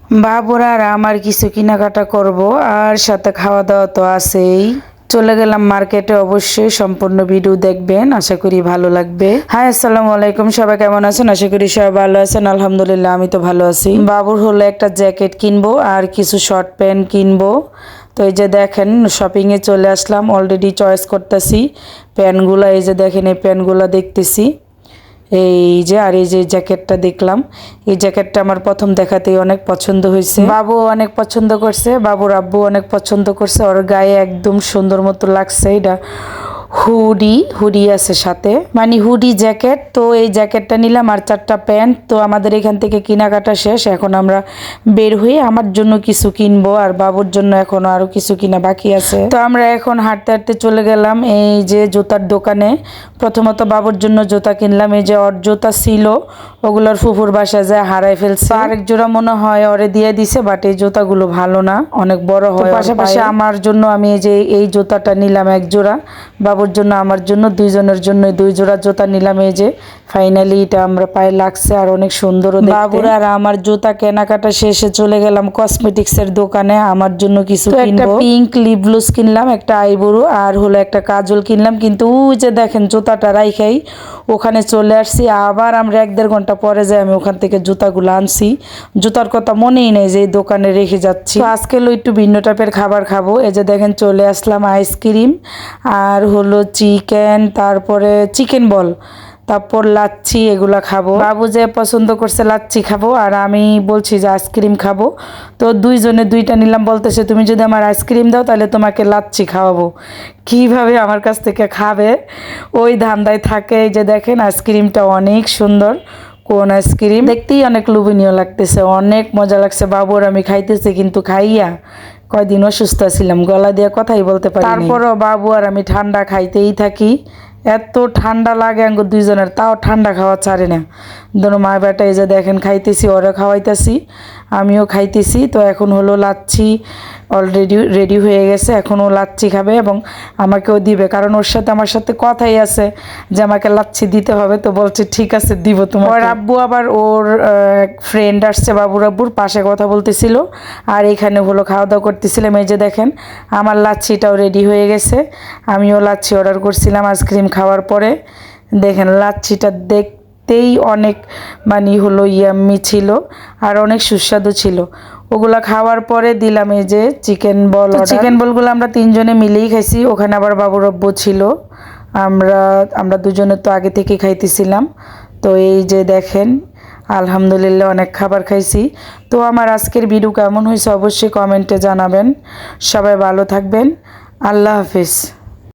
বাবুরা আর আমার কিছু কেনাকাটা করব আর সাথে খাওয়া দাওয়া তো আছেই। চলে গেলাম মার্কেটে, অবশ্যই সম্পূর্ণ ভিডিও দেখবেন, আশা করি ভালো লাগবে। হাই, আসসালামু আলাইকুম, সবাই কেমন আছেন? আশা করি সবাই ভালো আছেন। আলহামদুলিল্লাহ, আমি তো ভালো আছি। বাবুর হলো একটা জ্যাকেট কিনবো আর কিছু শর্ট প্যান্ট কিনবো। তো এই যে দেখেন, শপিংয়ে চলে আসলাম, অলরেডি চয়েস করতেছি প্যান্টগুলো। এই যে দেখেন, এই প্যান্টগুলো দেখতেছি, এই যে আর এই যে জ্যাকেটটা দেখলাম, এই জ্যাকেটটা আমার প্রথম দেখাতেই অনেক পছন্দ হয়েছে। বাবু অনেক পছন্দ করছে, বাবুর আব্বু অনেক পছন্দ করছে, ওর গায়ে একদম সুন্দর মতো লাগছে। এটা হুডি আছে সাথে, মানে হুডি জ্যাকেট। তো এই জ্যাকেটটা নিলাম আর 4টা প্যান্ট। তো আমাদের এখান থেকে কেনাকাটা শেষ, এখন আমরা বের হয়ে আমার জন্য কিছু কিনবো আর বাবুর জন্য এখনো আরো কিছু কিনা বাকি আছে। তো আমরা এখন হাঁটতে হাঁটতে চলে গেলাম এই যে জুতার দোকানে। প্রথমত বাবুর জন্য জুতা কিনলাম। এই যে ওর জুতা ছিল, ওগুলোর ফুফুর বাসায় যায় হারাই ফেলছে। আরেক জোড়া মনে হয় ওরে দিয়ে দিছে, বাট এই জুতাগুলো ভালো না, অনেক বড় হয়। পাশাপাশি আমার জন্য আমি এই যে এই জুতাটা নিলাম এক জোড়া, বাবুর জন্য আমার জন্য, দুইজনের জন্য 2 জোড়া জুতা নিলাম। এই যে ফাইনালি এটা আমরা পায়ে লাগছে আর অনেক সুন্দর। বাবুর আর আমার জুতা কেনাকাটা শেষে চলে গেলাম কসমেটিক্সের দোকানে আমার জন্য কিছু কিনবো। একটা পিঙ্ক লিপ গ্লস কিনলাম, একটা আইব্রো আর হলো একটা কাজল কিনলাম। কিন্তু ওই যে দেখেন জুতাটা রাইখাই ওখানে চলে আসছি। আবার আমরা 1-1.5 ঘন্টা পরে যাই আমি ওখান থেকে জুতাগুলো আনছি। জুতার কথা মনেই নেই যে এই দোকানে রেখে যাচ্ছি। তো আজকে একটু ভিন্ন টাইপের খাবার খাবো। এই যে দেখেন চলে আসলাম, আইসক্রিম আর হলো চিকেন, তারপরে চিকেন বল, তারপর লাচ্ছি, এগুলা খাবো। বাবু যে পছন্দ করছে লাচ্ছি খাবো আর আমি বলছি যে আইসক্রিম খাবো। তো দুইজনে 2টা নিলাম, বলতেছে তুমি যদি আমার আইসক্রিম দাও তাহলে তোমাকে লাচ্ছি খাওয়াবো। কিভাবে আমার কাছ থেকে খাবে ওই ধান্দায় থাকে। এই যে দেখেন আইসক্রিমটা অনেক সুন্দর, কোন আইসক্রিম, দেখতেই অনেক লোভনীয় লাগতেছে, অনেক মজা লাগছে। বাবুর আমি খাইতেছি, কিন্তু খাইয়া কয়দিন অসুস্থ ছিলাম, গলা দিয়ে কথাই বলতে পারি। তারপরও বাবু আর আমি ঠান্ডা খাইতেই থাকি, এত ঠান্ডা লাগে আঙ্গ দুইজনের, তাও ঠান্ডা খাওয়া ছাড়ে না। ধরো মা বেটা এই যে দেখেন খাইতেছি, ওরা খাওয়াইতেছি, আমিও খাইতেছি। তো এখন হলো লাচ্ছি অলরেডি রেডি হয়ে গেছে, এখনও লাচ্ছি খাবে এবং আমাকেও দিবে, কারণ ওর সাথে আমার সাথে কথাই আছে যে আমাকে লাচ্ছি দিতে হবে। তো বলছে ঠিক আছে দিব তোমার। ওর আব্বু আবার ওর ফ্রেন্ড আসছে, বাবুর আব্বুর পাশে কথা বলতেছিল আর এখানে হলো খাওয়া দাওয়া করতেছিলাম। এই যে দেখেন আমার লাচ্ছিটাও রেডি হয়ে গেছে, আমিও লাচ্ছি অর্ডার করছিলাম আইসক্রিম খাওয়ার পরে। দেখেন লাচ্ছিটা দেখতেই অনেক মানে হলো ইয়াম্মি ছিল আর অনেক সুস্বাদু ছিল। ওগুলা খাওয়ার পরে দিলাম এই যে চিকেন বল। চিকেন বলগুলো আমরা 3জনে মিলেই খাইছি, ওখানে আবার বাবুর আব্বু ছিল। আমরা দুজনে তো আগে থেকে খাইতেছিলাম। তো এই যে দেখেন আলহামদুলিল্লাহ অনেক খাবার খাইছি। তো আমার আজকের ভিডিও কেমন হয়েছে অবশ্যই কমেন্টে জানাবেন। সবাই ভালো থাকবেন, আল্লাহ হাফিজ।